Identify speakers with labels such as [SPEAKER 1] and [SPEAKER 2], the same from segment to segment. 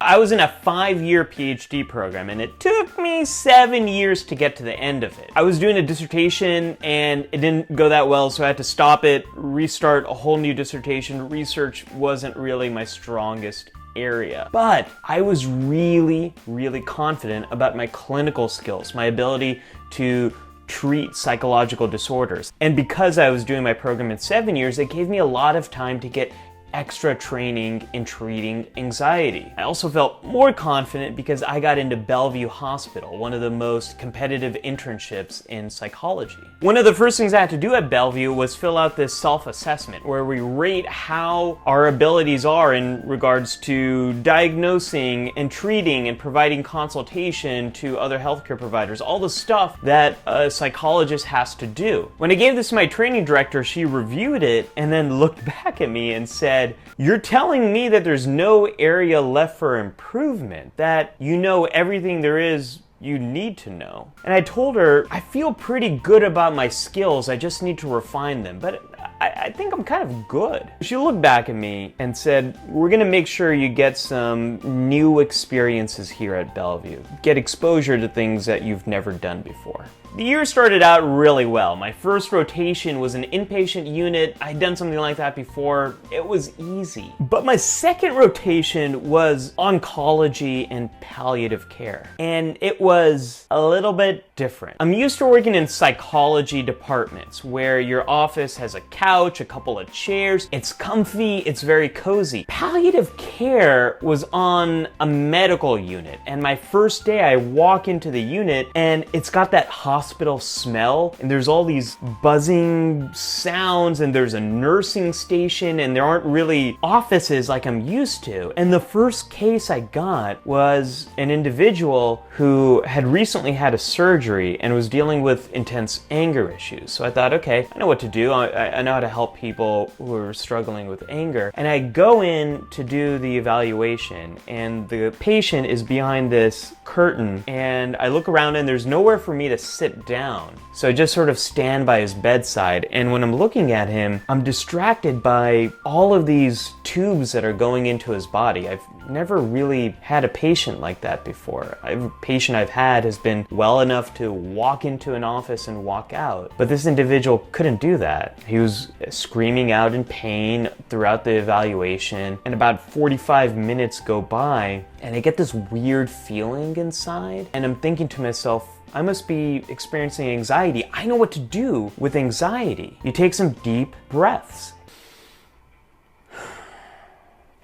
[SPEAKER 1] I was in a 5-year PhD program, and it took me 7 years to get to the end of it. I was doing a dissertation, and it didn't go that well, so I had to stop it, restart a whole new dissertation. Research wasn't really my strongest area. But I was really, really confident about my clinical skills, my ability to treat psychological disorders. And because I was doing my program in 7 years, it gave me a lot of time to get extra training in treating anxiety. I also felt more confident because I got into Bellevue Hospital, one of the most competitive internships in psychology. One of the first things I had to do at Bellevue was fill out this self-assessment where we rate how our abilities are in regards to diagnosing and treating and providing consultation to other healthcare providers, all the stuff that a psychologist has to do. When I gave this to my training director, she reviewed it and then looked back at me and said, "You're telling me that there's no area left for improvement, that you know everything there is you need to know." And I told her, I feel pretty good about my skills, I just need to refine them, but I think I'm kind of good. She looked back at me and said, "We're gonna make sure you get some new experiences here at Bellevue. Get exposure to things that you've never done before." The year started out really well. My first rotation was an inpatient unit. I'd done something like that before. It was easy. But my second rotation was oncology and palliative care. And it was a little bit different. I'm used to working in psychology departments where your office has a couch, a couple of chairs. It's comfy, it's very cozy. Palliative care was on a medical unit. And my first day I walk into the unit and it's got that hospital smell, and there's all these buzzing sounds, and there's a nursing station, and there aren't really offices like I'm used to. And the first case I got was an individual who had recently had a surgery and was dealing with intense anger issues. So I thought, okay, I know what to do. I know how to help people who are struggling with anger. And I go in to do the evaluation, and the patient is behind this curtain, and I look around and there's nowhere for me to sit down. So I just sort of stand by his bedside, and when I'm looking at him, I'm distracted by all of these tubes that are going into his body. I've never really had a patient like that before. Every patient I've had has been well enough to walk into an office and walk out, but this individual couldn't do that. He was screaming out in pain throughout the evaluation, and about 45 minutes go by, and I get this weird feeling inside, and I'm thinking to myself, I must be experiencing anxiety. I know what to do with anxiety. You take some deep breaths.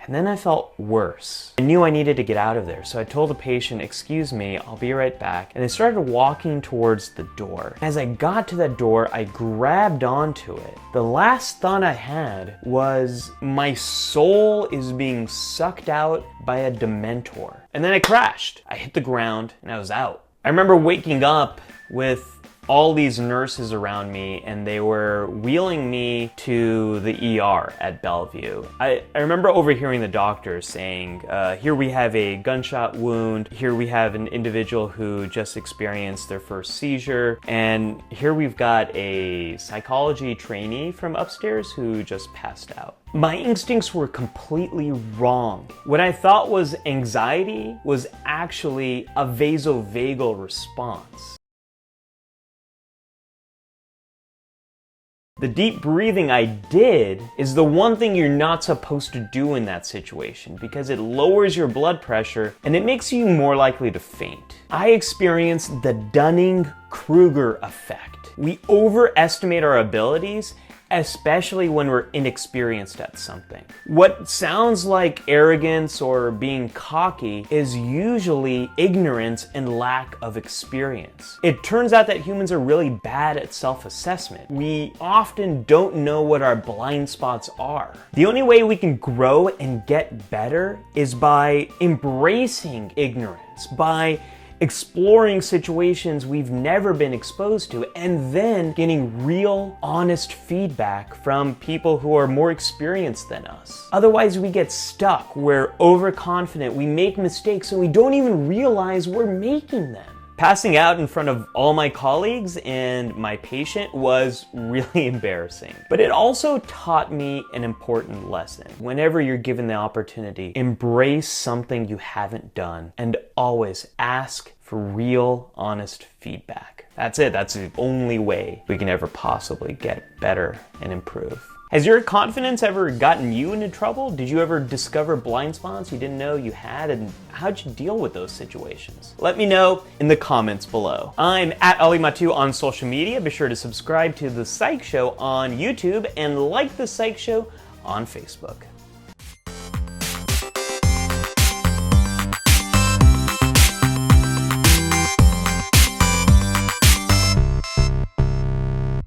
[SPEAKER 1] And then I felt worse. I knew I needed to get out of there, so I told the patient, "Excuse me, I'll be right back." And I started walking towards the door. As I got to that door, I grabbed onto it. The last thought I had was, my soul is being sucked out by a dementor. And then I crashed. I hit the ground and I was out. I remember waking up with all these nurses around me, and they were wheeling me to the ER at Bellevue. I remember overhearing the doctor saying, here we have a gunshot wound, here we have an individual who just experienced their first seizure, and here we've got a psychology trainee from upstairs who just passed out. My instincts were completely wrong. What I thought was anxiety was actually a vasovagal response. The deep breathing I did is the one thing you're not supposed to do in that situation because it lowers your blood pressure and it makes you more likely to faint. I experienced the Dunning-Kruger effect. We overestimate our abilities, especially when we're inexperienced at something. What sounds like arrogance or being cocky is usually ignorance and lack of experience. It turns out that humans are really bad at self-assessment. We often don't know what our blind spots are. The only way we can grow and get better is by embracing ignorance, by exploring situations we've never been exposed to, and then getting real, honest feedback from people who are more experienced than us. Otherwise, we get stuck. We're overconfident, we make mistakes, and we don't even realize we're making them. Passing out in front of all my colleagues and my patient was really embarrassing. But it also taught me an important lesson. Whenever you're given the opportunity, embrace something you haven't done and always ask for real, honest feedback. That's it. That's the only way we can ever possibly get better and improve. Has your confidence ever gotten you into trouble? Did you ever discover blind spots you didn't know you had, and how'd you deal with those situations? Let me know in the comments below. I'm at Mattu on social media. Be sure to subscribe to The Psych Show on YouTube and like The Psych Show on Facebook.